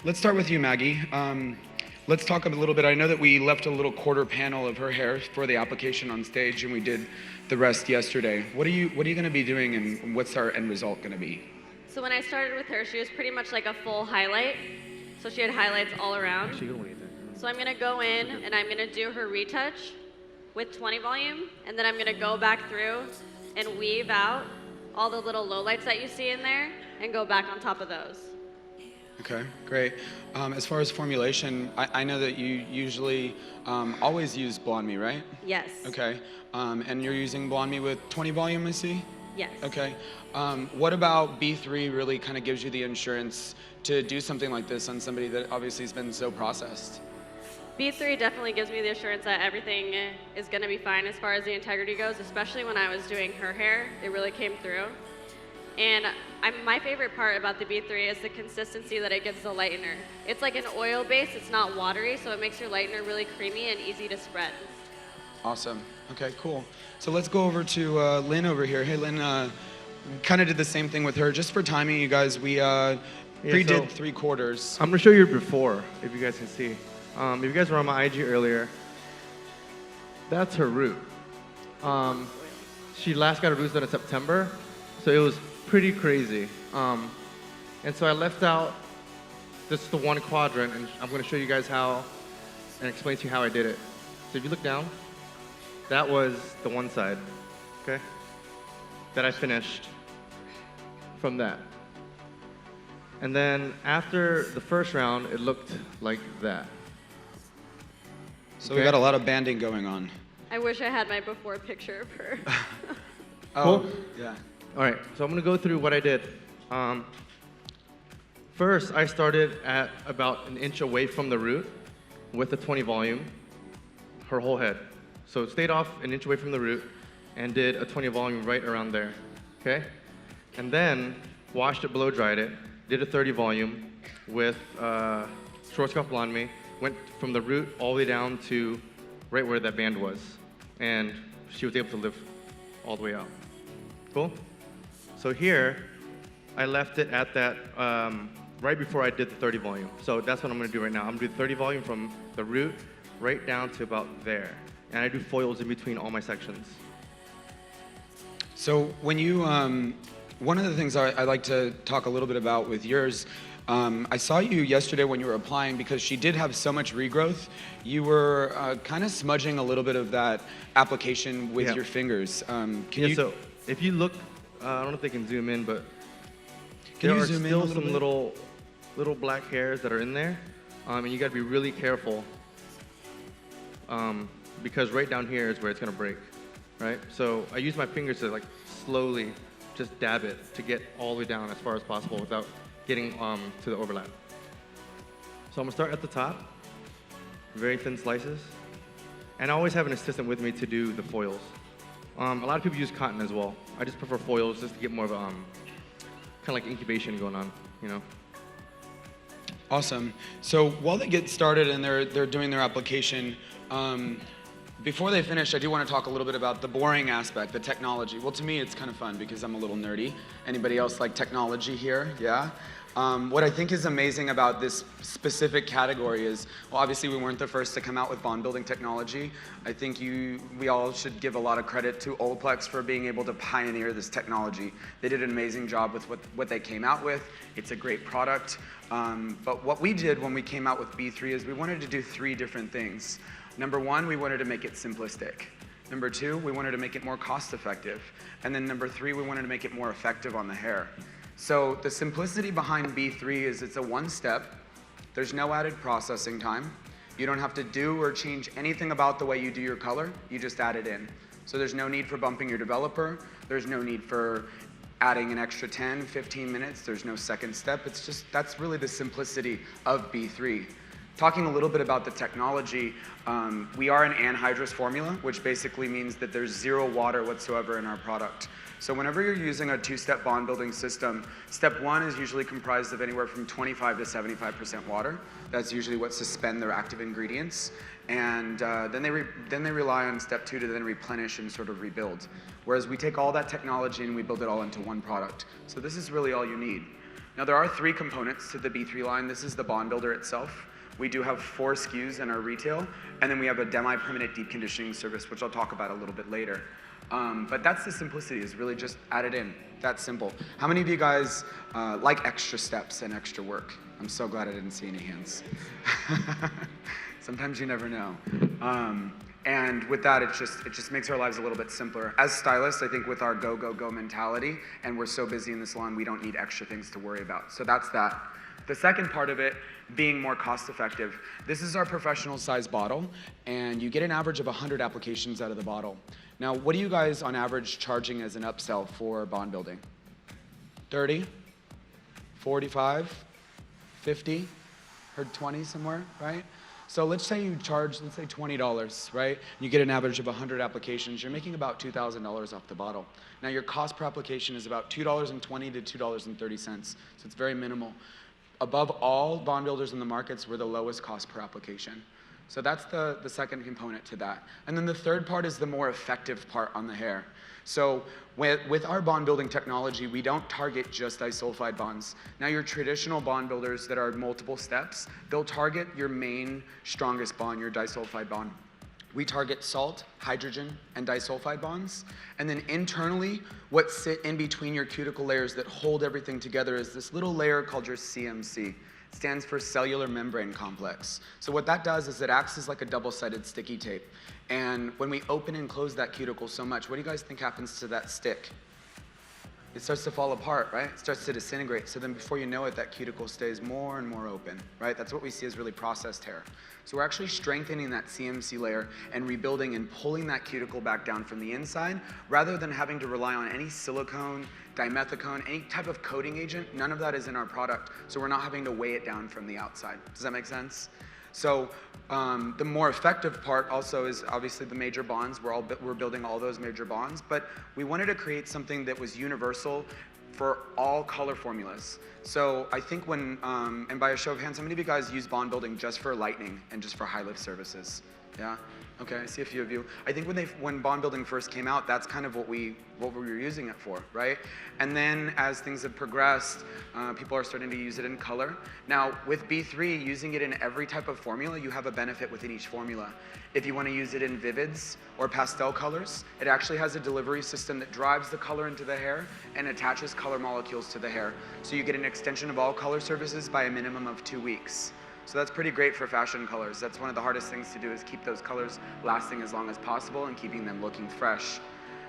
let's start with you, Maggie. Let's talk a little bit. I know that we left a little quarter panel of her hair for the application on stage, and we did the rest yesterday. What are you going to be doing, and what's our end result going to be? So when I started with her, she was pretty much like a full highlight. So she had highlights all around. So I'm going to go in and I'm going to do her retouch with 20 volume, and then I'm going to go back through and weave out all the little lowlights that you see in there and go back on top of those. Okay, great. As far as formulation, I know that you usually always use Blonde Me, right? Yes. Okay, and you're using Blonde Me with 20 volume, I see? Yes. Okay. What about B3 really kind of gives you the insurance to do something like this on somebody that obviously has been so processed? B3 definitely gives me the assurance that everything is going to be fine as far as the integrity goes, especially when I was doing her hair. It really came through. And my favorite part about the B3 is the consistency that it gives the lightener. It's like an oil base, it's not watery, so it makes your lightener really creamy and easy to spread. Awesome. Okay, cool. So let's go over to Lynn over here. Hey, Lynn, kind of did the same thing with her. Just for timing, you guys, we pre-did 3/4. I'm going to show you before, if you guys can see. If you guys were on my IG earlier, that's her root. She last got her roots done in September, so it was pretty crazy. And so I left out just the one quadrant, and I'm going to show you guys how and explain to you how I did it. So if you look down, that was the one side, okay, that I finished from that. And then after the first round, it looked like that. So okay. we got a lot of banding going on. I wish I had my before picture of her. Oh, cool? Yeah. All right, so I'm going to go through what I did. First, I started at about an inch away from the root with the 20 volume, her whole head. So it stayed off an inch away from the root and did a 20 volume right around there, okay? And then washed it, blow dried it, did a 30 volume with Schwarzkopf Blonde Me, went from the root all the way down to right where that band was. And she was able to lift all the way out. Cool? So here, I left it at that right before I did the 30 volume. So that's what I'm going to do right now. I'm going to do 30 volume from the root right down to about there. And I do foils in between all my sections. So when you, one of the things I like to talk a little bit about with yours, I saw you yesterday when you were applying, because she did have so much regrowth, you were kind of smudging a little bit of that application with your fingers. So if you look, I don't know if they can zoom in, but Can there you are zoom in still a little some bit? little black hairs that are in there, and you got to be really careful because right down here is where it's going to break, right? So I use my fingers to like slowly just dab it to get all the way down as far as possible without getting to the overlap. So I'm going to start at the top, very thin slices, and I always have an assistant with me to do the foils. A lot of people use cotton as well. I just prefer foils just to get more of a kind of like incubation going on, you know. Awesome. So while they get started and they're doing their application, before they finish, I do want to talk a little bit about the boring aspect, the technology. Well, to me, it's kind of fun because I'm a little nerdy. Anybody else like technology here? Yeah? What I think is amazing about this specific category is, well, obviously we weren't the first to come out with bond building technology. I think we all should give a lot of credit to Olaplex for being able to pioneer this technology. They did an amazing job with what they came out with. It's a great product. But what we did when we came out with B3 is we wanted to do 3 different things. Number 1, we wanted to make it simplistic. Number 2, we wanted to make it more cost effective. And then number 3, we wanted to make it more effective on the hair. So the simplicity behind B3 is it's a one-step. There's no added processing time. You don't have to do or change anything about the way you do your color. You just add it in. So there's no need for bumping your developer. There's no need for adding an extra 10, 15 minutes. There's no second step. It's just, that's really the simplicity of B3. Talking a little bit about the technology, we are an anhydrous formula, which basically means that there's 0 water whatsoever in our product. So whenever you're using a 2-step bond building system, step 1 is usually comprised of anywhere from 25 to 75% water. That's usually what suspend their active ingredients. And then they rely on step 2 to then replenish and sort of rebuild. Whereas we take all that technology and we build it all into one product. So this is really all you need. Now there are 3 components to the B3 line. This is the bond builder itself. We do have 4 SKUs in our retail, and then we have a permanent deep conditioning service, which I'll talk about a little bit later. But that's the simplicity, is really just add it in. That's simple. How many of you guys like extra steps and extra work? I'm so glad I didn't see any hands. Sometimes you never know. And with that, it just makes our lives a little bit simpler. As stylists, I think with our go, go, go mentality, and we're so busy in the salon, we don't need extra things to worry about. So that's that. The second part of it, being more cost effective. This is our professional size bottle, and you get an average of 100 applications out of the bottle. Now, what are you guys on average charging as an upsell for bond building? 30? 45? 50? Heard 20 somewhere, right? So let's say you charge, let's say $20, right? You get an average of 100 applications. You're making about $2,000 off the bottle. Now your cost per application is about $2.20 to $2.30, so it's very minimal. Above all bond builders in the markets, we're the lowest cost per application. So that's the second component to that. And then the third part is the more effective part on the hair. So with our bond building technology, we don't target just disulfide bonds. Now your traditional bond builders that are multiple steps, they'll target your main strongest bond, your disulfide bond. We target salt, hydrogen, and disulfide bonds. And then internally, what sit in between your cuticle layers that hold everything together is this little layer called your CMC. It stands for cellular membrane complex. So what that does is it acts as like a double-sided sticky tape. And when we open and close that cuticle so much, what do you guys think happens to that stick? It starts to fall apart, right? It starts to disintegrate. So then before you know it, that cuticle stays more and more open, right? That's what we see as really processed hair. So we're actually strengthening that CMC layer and rebuilding and pulling that cuticle back down from the inside, rather than having to rely on any silicone, dimethicone, any type of coating agent. None of that is in our product, so we're not having to weigh it down from the outside. Does that make sense? So the more effective part also is obviously the major bonds. We're building all those major bonds, but we wanted to create something that was universal for all color formulas. So I think when, and by a show of hands, how many of you guys use bond building just for lightening and just for high lift services? Yeah? Okay, I see a few of you. I think when bond building first came out, that's kind of what we were using it for, right? And then as things have progressed, people are starting to use it in color. Now, with B3, using it in every type of formula, you have a benefit within each formula. If you want to use it in vivids or pastel colors, it actually has a delivery system that drives the color into the hair and attaches color molecules to the hair. So you get an extension of all color services by a minimum of 2 weeks. So that's pretty great for fashion colors. That's one of the hardest things to do, is keep those colors lasting as long as possible and keeping them looking fresh.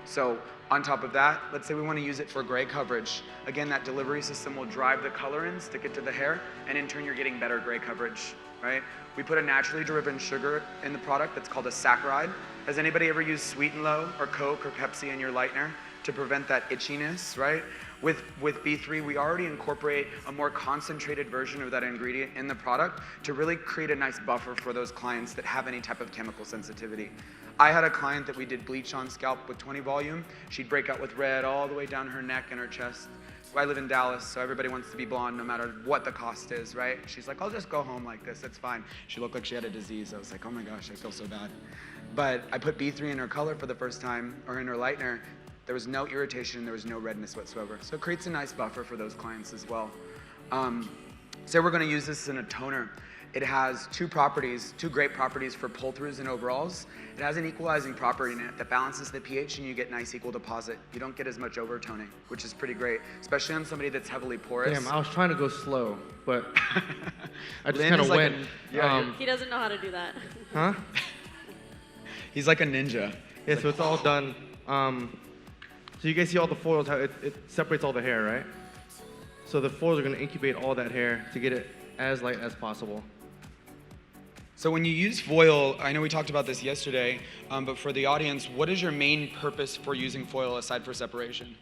So on top of that, let's say we want to use it for gray coverage. Again, that delivery system will drive the color in, stick it to the hair, and in turn you're getting better gray coverage, right? We put a naturally driven sugar in the product that's called a saccharide. Has anybody ever used Sweet and Low or Coke or Pepsi in your lightener to prevent that itchiness, right? With B3, we already incorporate a more concentrated version of that ingredient in the product to really create a nice buffer for those clients that have any type of chemical sensitivity. I had a client that we did bleach on scalp with 20 volume. She'd break out with red all the way down her neck and her chest. I live in Dallas, so everybody wants to be blonde no matter what the cost is, right? She's like, I'll just go home like this, it's fine. She looked like she had a disease. I was like, oh my gosh, I feel so bad. But I put B3 in her color for the first time, or in her lightener. There was no irritation, there was no redness whatsoever. So it creates a nice buffer for those clients as well. So we're gonna use this in a toner. It has two great properties for pull-throughs and overalls. It has an equalizing property in it that balances the pH, and you get nice equal deposit. You don't get as much overtoning, which is pretty great, especially on somebody that's heavily porous. Damn, I was trying to go slow, but I just Lynn kind of is like went. He doesn't know how to do that. Huh? He's like a ninja. Yeah, so it's all done. So you guys see all the foils, how it separates all the hair, right? So the foils are gonna incubate all that hair to get it as light as possible. So when you use foil, I know we talked about this yesterday, but for the audience, what is your main purpose for using foil aside for separation?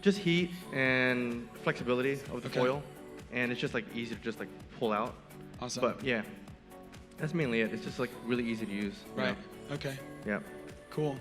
Just heat and flexibility of the Okay. foil, and it's just like easy to just like pull out. Awesome. But yeah, that's mainly it. It's just like really easy to use. you Right. know? Okay. Yeah. Cool.